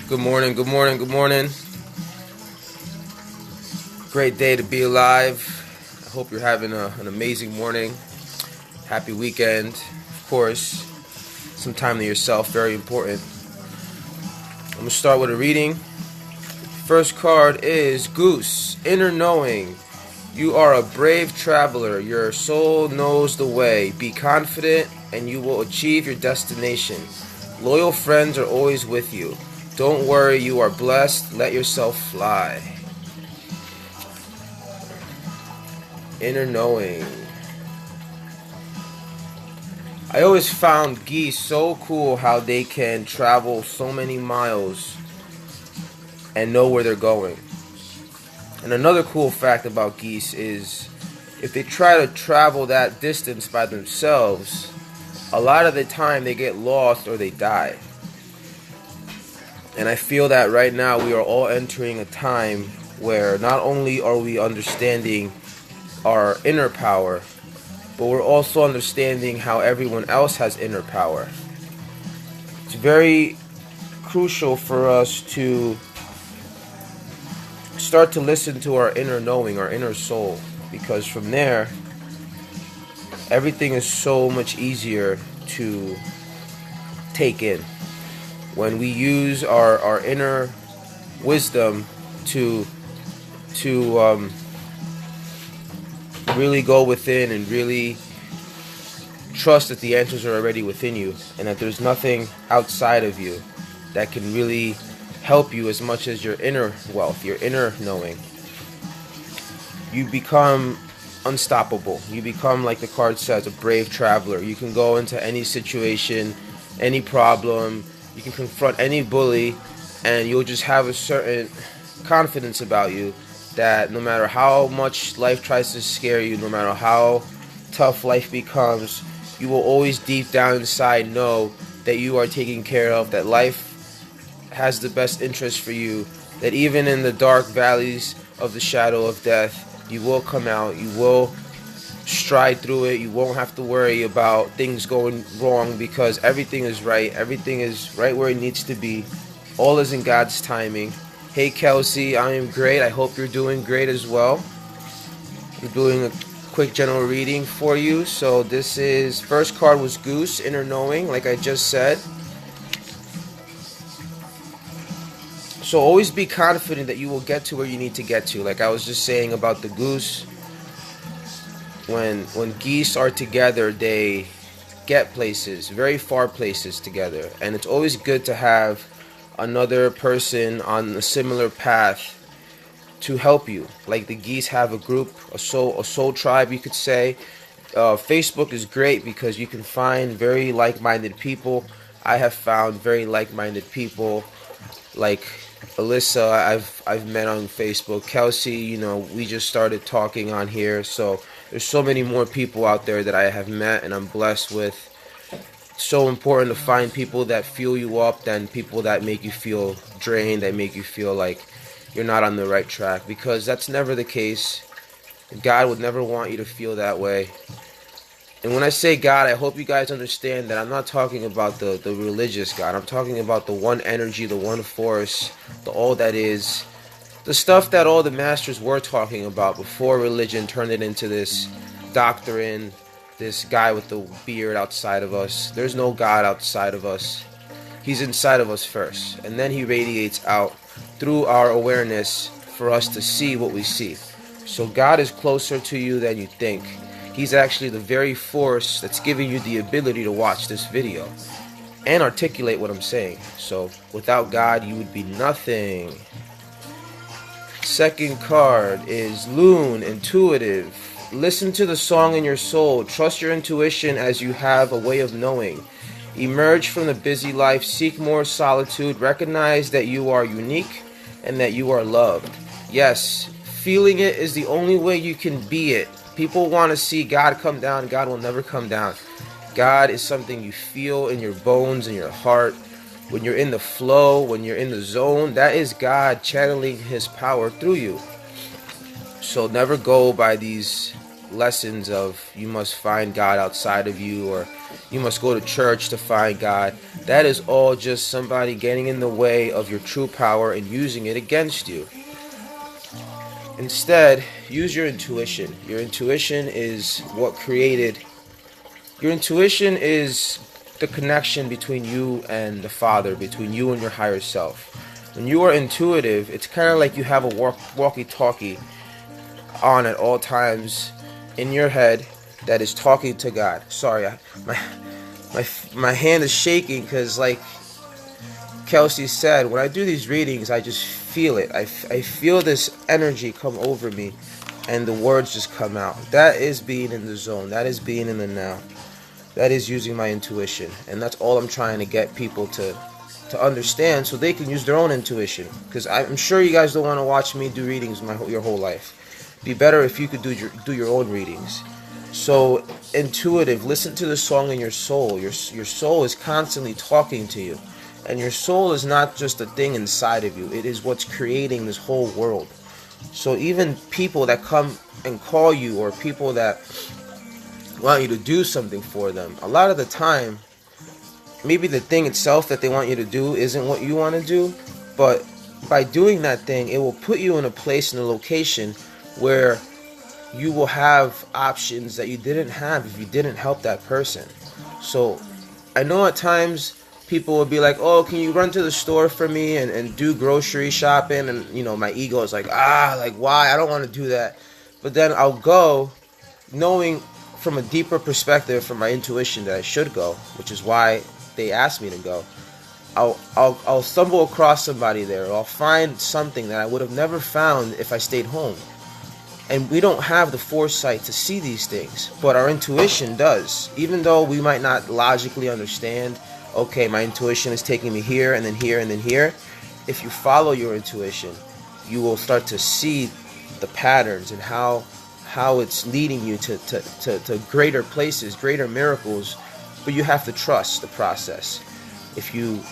Good morning, good morning, good morning. Great day to be alive. I hope you're having an amazing morning. Happy weekend. Of course, some time to yourself, very important. I'm going to start with a reading. First card is Goose, Inner Knowing. You are a brave traveler. Your soul knows the way. Be confident and you will achieve your destination. Loyal friends are always with you. Don't worry, you are blessed. Let yourself fly. Inner Knowing. I always found geese so cool how they can travel so many miles and know where they're going. And another cool fact about geese is if they try to travel that distance by themselves, a lot of the time they get lost or they die. And I feel that right now we are all entering a time where not only are we understanding our inner power, but we're also understanding how everyone else has inner power. It's very crucial for us to start to listen to our inner knowing, our inner soul, because from there, everything is so much easier to take in. When we use our inner wisdom to really go within and really trust that the answers are already within you and that there's nothing outside of you that can really help you as much as your inner wealth, your inner knowing. You become unstoppable. You become, like the card says, a brave traveler. You can go into any situation, any problem. You can confront any bully, and you'll just have a certain confidence about you that no matter how much life tries to scare you, no matter how tough life becomes, you will always deep down inside know that you are taken care of, that life has the best interest for you, that even in the dark valleys of the shadow of death, you will come out, you will stride through it, you won't have to worry about things going wrong because everything is right where it needs to be. All is in God's timing. Hey Kelsey, I am great. I hope you're doing great as well. I'm doing a quick general reading for you. So this is, first card was Goose, Inner Knowing, like I just said. So always be confident that you will get to where you need to get to. Like I was just saying about the goose. When geese are together, they get places, very far places together. And it's always good to have another person on a similar path to help you. Like the geese have a group, a soul tribe, you could say. Facebook is great because you can find very like-minded people. I have found very like-minded people like Alyssa, I've met on Facebook. Kelsey, we just started talking on here. So there's so many more people out there that I have met and I'm blessed with. It's so important to find people that fuel you up than people that make you feel drained, that make you feel like you're not on the right track, because that's never the case. God would never want you to feel that way. And when I say God, I hope you guys understand that I'm not talking about the religious God. I'm talking about the one energy, the one force, the all that is. The stuff that all the masters were talking about before religion turned it into this doctrine, this guy with the beard outside of us. There's no God outside of us. He's inside of us first. And then he radiates out through our awareness for us to see what we see. So God is closer to you than you think. He's actually the very force that's giving you the ability to watch this video and articulate what I'm saying. So without God, you would be nothing. Second card is Loon, Intuitive. Listen to the song in your soul. Trust your intuition as you have a way of knowing. Emerge from the busy life. Seek more solitude. Recognize that you are unique and that you are loved. Yes, feeling it is the only way you can be it. People want to see God come down. God will never come down. God is something you feel in your bones, in your heart. When you're in the flow, when you're in the zone, that is God channeling his power through you. So never go by these lessons of you must find God outside of you, or you must go to church to find God. That is all just somebody getting in the way of your true power and using it against you. Instead, use your intuition. Your intuition is what created. Your intuition is the connection between you and the Father, between you and your higher self. When you are intuitive, it's kind of like you have a walkie-talkie on at all times in your head that is talking to God. Sorry, my hand is shaking because, like Kelsey said, when I do these readings, I just feel it. I feel this energy come over me, and the words just come out. That is being in the zone. That is being in the now. That is using my intuition, and that's all I'm trying to get people to understand, so they can use their own intuition. Because I'm sure you guys don't want to watch me do readings your whole life. Be better if you could do your own readings. So intuitive. Listen to the song in your soul. Your soul is constantly talking to you, and your soul is not just a thing inside of you. It is what's creating this whole world. So even people that come and call you, or people that want you to do something for them, a lot of the time, maybe the thing itself that they want you to do isn't what you want to do, but by doing that thing, it will put you in a place, in a location where you will have options that you didn't have if you didn't help that person. So I know at times people will be like, oh, can you run to the store for me and do grocery shopping? And, you know, my ego is like, why? I don't want to do that. But then I'll go knowing from a deeper perspective, from my intuition, that I should go, which is why they asked me to go. I'll stumble across somebody there, or I'll find something that I would have never found if I stayed home. And we don't have the foresight to see these things, but our intuition does. Even though we might not logically understand, okay, my intuition is taking me here and then here and then here. If you follow your intuition, you will start to see the patterns and how it's leading you to greater places, greater miracles. But you have to trust the process. If you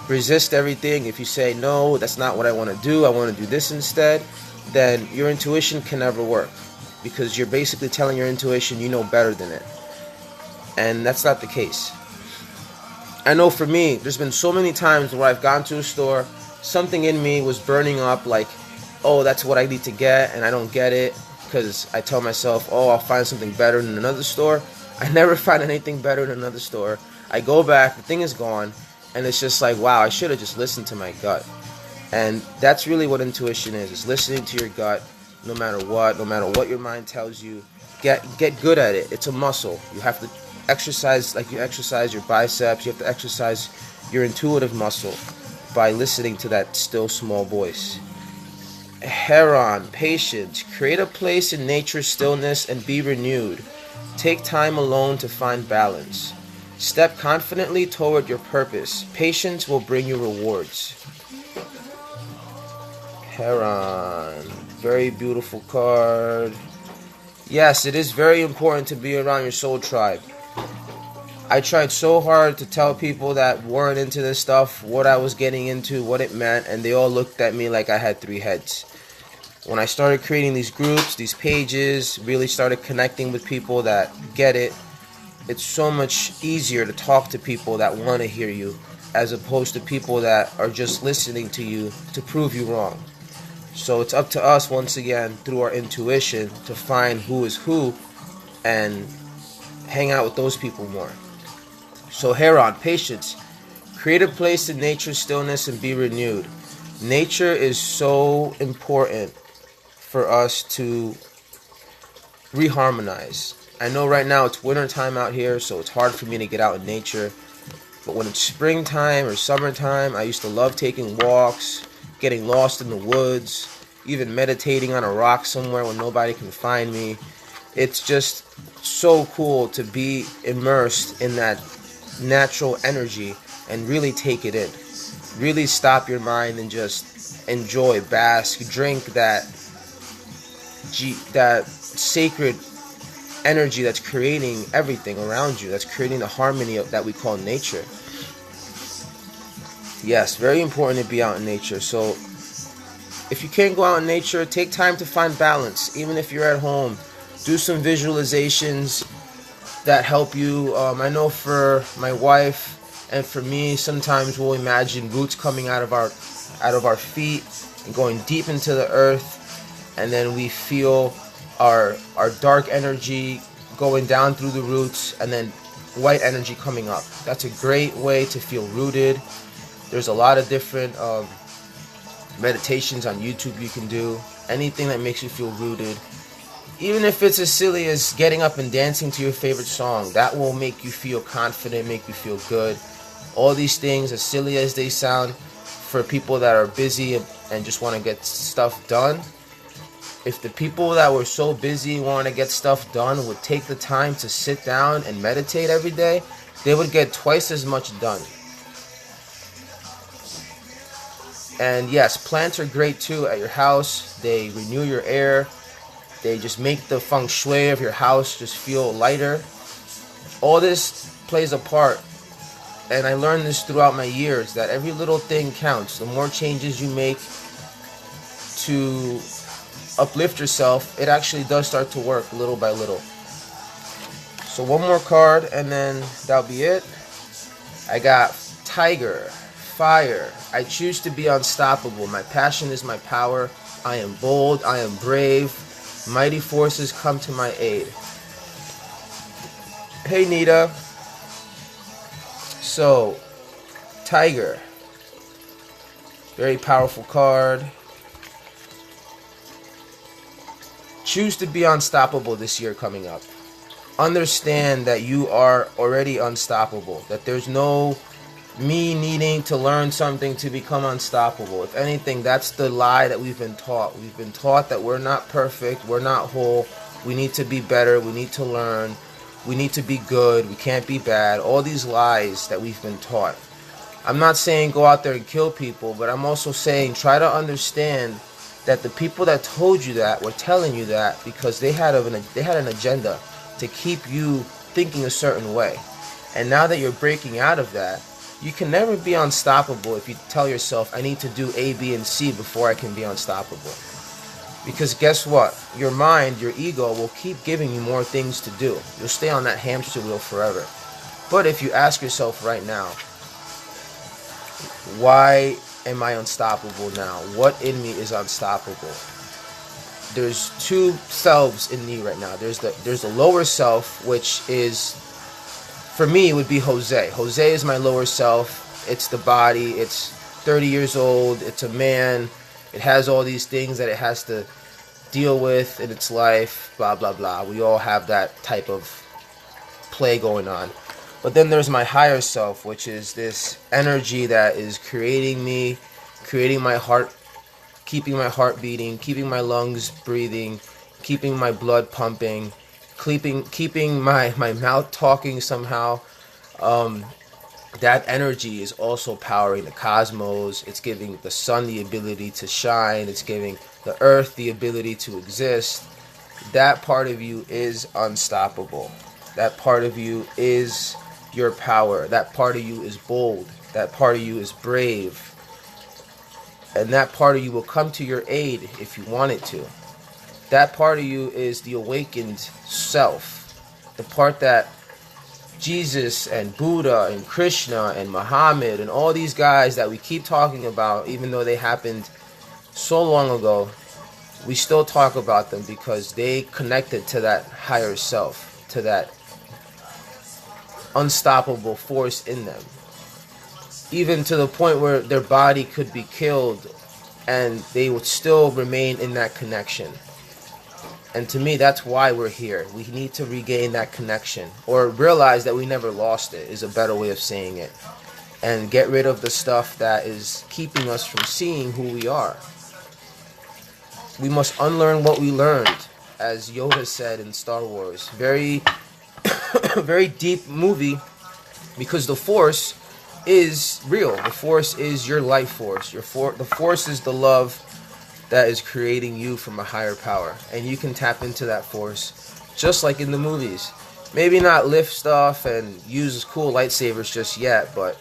resist everything, if you say, no, that's not what I want to do, I want to do this instead, then your intuition can never work, because you're basically telling your intuition you know better than it. And that's not the case. I know for me, there's been so many times where I've gone to a store, something in me was burning up, like, oh, that's what I need to get, and I don't get it, because I tell myself, oh, I'll find something better in another store. I never find anything better in another store. I go back, the thing is gone, and it's just like, wow, I should have just listened to my gut. And that's really what intuition is. It's listening to your gut, no matter what your mind tells you. Get good at it. It's a muscle. You have to exercise, like you exercise your biceps. You have to exercise your intuitive muscle by listening to that still small voice. Heron, patience. Create a place in nature's stillness and be renewed. Take time alone to find balance. Step confidently toward your purpose. Patience will bring you rewards. Heron. Very beautiful card. Yes, it is very important to be around your soul tribe. I tried so hard to tell people that weren't into this stuff what I was getting into, what it meant, and they all looked at me like I had three heads. When I started creating these groups, these pages, really started connecting with people that get it, it's so much easier to talk to people that want to hear you, as opposed to people that are just listening to you to prove you wrong. So it's up to us, once again, through our intuition, to find who is who and hang out with those people more. So Heron, patience. Create a place in nature's stillness and be renewed. Nature is so important for us to reharmonize. I know right now it's winter time out here, so it's hard for me to get out in nature. But when it's springtime or summertime, I used to love taking walks, getting lost in the woods, even meditating on a rock somewhere where nobody can find me. It's just so cool to be immersed in that natural energy and really take it in. Really stop your mind and just enjoy, bask, drink that sacred energy that's creating everything around you, that's creating the harmony that we call nature. Yes, very important to be out in nature. So if you can't go out in nature, take time to find balance. Even if you're at home, do some visualizations that help you. I know for my wife And for me, sometimes we'll imagine roots coming out of our feet and going deep into the earth, and then we feel our dark energy going down through the roots, and then white energy coming up. That's a great way to feel rooted. There's a lot of different meditations on YouTube you can do. Anything that makes you feel rooted. Even if it's as silly as getting up and dancing to your favorite song, that will make you feel confident, make you feel good. All these things, as silly as they sound, for people that are busy and just want to get stuff done, if the people that were so busy want to get stuff done would take the time to sit down and meditate every day, they would get twice as much done. And yes, plants are great too at your house. They renew your air. They just make the feng shui of your house just feel lighter. All this plays a part. And I learned this throughout my years, that every little thing counts. The more changes you make to uplift yourself, it actually does start to work little by little. So one more card and then that'll be it. I got Tiger, Fire. I choose to be unstoppable. My passion is my power. I am bold. I am brave. Mighty forces come to my aid. Hey Nita. So, Tiger. Very powerful card. Choose to be unstoppable this year coming up. Understand that you are already unstoppable. That there's no me needing to learn something to become unstoppable. If anything, that's the lie that we've been taught. We've been taught that we're not perfect, we're not whole, we need to be better, we need to learn, we need to be good, we can't be bad. All these lies that we've been taught. I'm not saying go out there and kill people, but I'm also saying try to understand that the people that told you that were telling you that because they had an agenda to keep you thinking a certain way. And now that you're breaking out of that, you can never be unstoppable if you tell yourself, I need to do A, B, and C before I can be unstoppable. Because guess what? Your mind, your ego will keep giving you more things to do. You'll stay on that hamster wheel forever. But if you ask yourself right now, why am I unstoppable now? What in me is unstoppable? There's two selves in me right now. There's the lower self, which is, for me, it would be Jose. Jose is my lower self. It's the body. It's 30 years old. It's a man. It has all these things that it has to deal with in its life. Blah, blah, blah. We all have that type of play going on. But then there's my higher self, which is this energy that is creating me, creating my heart, keeping my heart beating, keeping my lungs breathing, keeping my blood pumping, keeping my mouth talking somehow. That energy is also powering the cosmos. It's giving the sun the ability to shine. It's giving the earth the ability to exist. That part of you is unstoppable. That part of you is your power. That part of you is bold. That part of you is brave. And that part of you will come to your aid if you want it to. That part of you is the awakened self. The part that Jesus and Buddha and Krishna and Muhammad and all these guys that we keep talking about, even though they happened so long ago, we still talk about them because they connected to that higher self, to that unstoppable force in them. Even to the point where their body could be killed and they would still remain in that connection. And to me, that's why we're here. We need to regain that connection, or realize that we never lost it, is a better way of saying it. And get rid of the stuff that is keeping us from seeing who we are. We must unlearn what we learned, as Yoda said in Star Wars. Very, very deep movie, because the Force is real. The Force is your life force. The Force is the love that is creating you from a higher power, and you can tap into that force just like in the movies. Maybe not lift stuff and use cool lightsabers just yet, but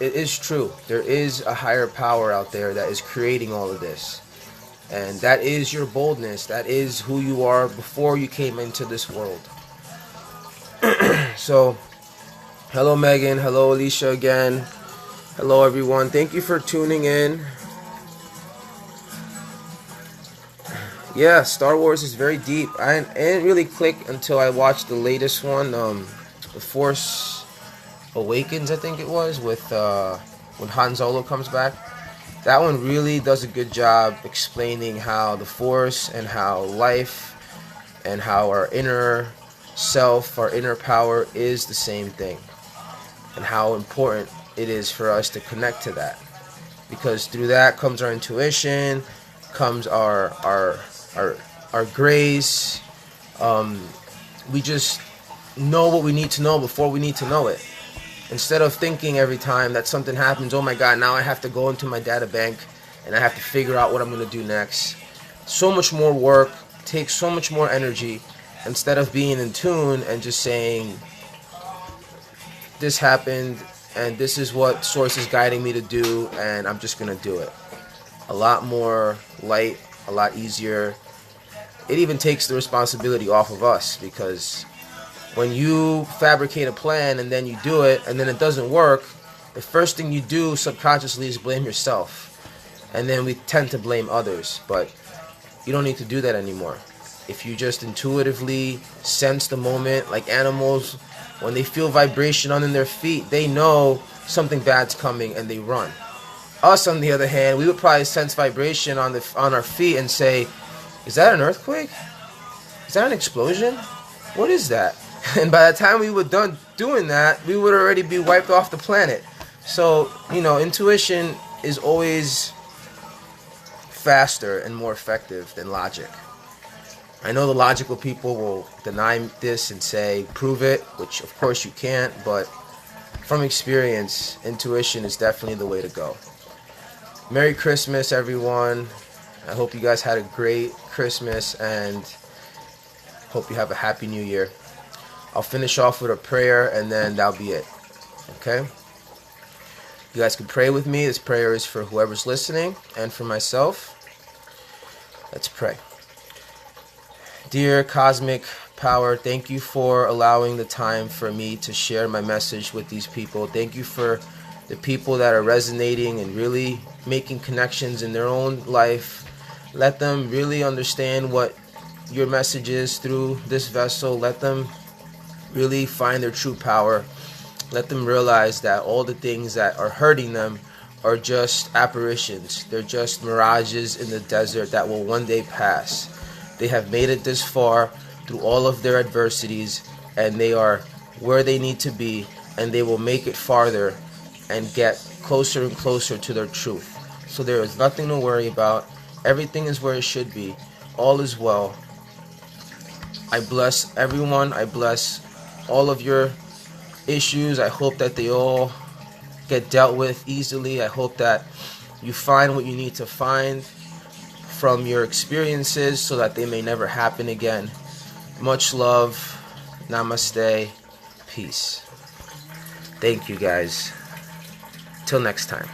it is true. There is a higher power out there that is creating all of this, and that is your boldness. That is who you are before you came into this world. So Hello, Megan. Hello, Alicia again. Hello, everyone. Thank you for tuning in. Yeah, Star Wars is very deep. I didn't really click until I watched the latest one, The Force Awakens, I think it was, with when Han Solo comes back. That one really does a good job explaining how the Force and how life and how our inner self, our inner power is the same thing, and how important it is for us to connect to that, because through that comes our intuition, comes our grace. We just know what we need to know before we need to know it. Instead of thinking every time that something happens, oh my God, now I have to go into my data bank and I have to figure out what I'm going to do next. So much more work, takes so much more energy, instead of being in tune and just saying, this happened and this is what source is guiding me to do, and I'm just going to do it. A lot more light, a lot easier. It even takes the responsibility off of us, because when you fabricate a plan and then you do it and then it doesn't work, the first thing you do subconsciously is blame yourself. And then we tend to blame others, but you don't need to do that anymore. If you just intuitively sense the moment, like animals, when they feel vibration under their feet, they know something bad's coming and they run. Us, on the other hand, we would probably sense vibration on our feet and say, is that an earthquake? Is that an explosion? What is that? And by the time we were done doing that, we would already be wiped off the planet. So, intuition is always faster and more effective than logic. I know the logical people will deny this and say, prove it, which of course you can't, but from experience, intuition is definitely the way to go. Merry Christmas, everyone. I hope you guys had a great Christmas and hope you have a happy new year. I'll finish off with a prayer and then that'll be it. Okay? You guys can pray with me. This prayer is for whoever's listening and for myself. Let's pray. Dear Cosmic Power, thank you for allowing the time for me to share my message with these people. Thank you for the people that are resonating and really making connections in their own life. Let them really understand what your message is through this vessel. Let them really find their true power. Let them realize that all the things that are hurting them are just apparitions. They're just mirages in the desert that will one day pass. They have made it this far through all of their adversities, and they are where they need to be, and they will make it farther and get closer and closer to their truth. So there is nothing to worry about. Everything is where it should be. All is well. I bless everyone. I bless all of your issues. I hope that they all get dealt with easily. I hope that you find what you need to find from your experiences so that they may never happen again. Much love. Namaste. Peace. Thank you, guys. Till next time.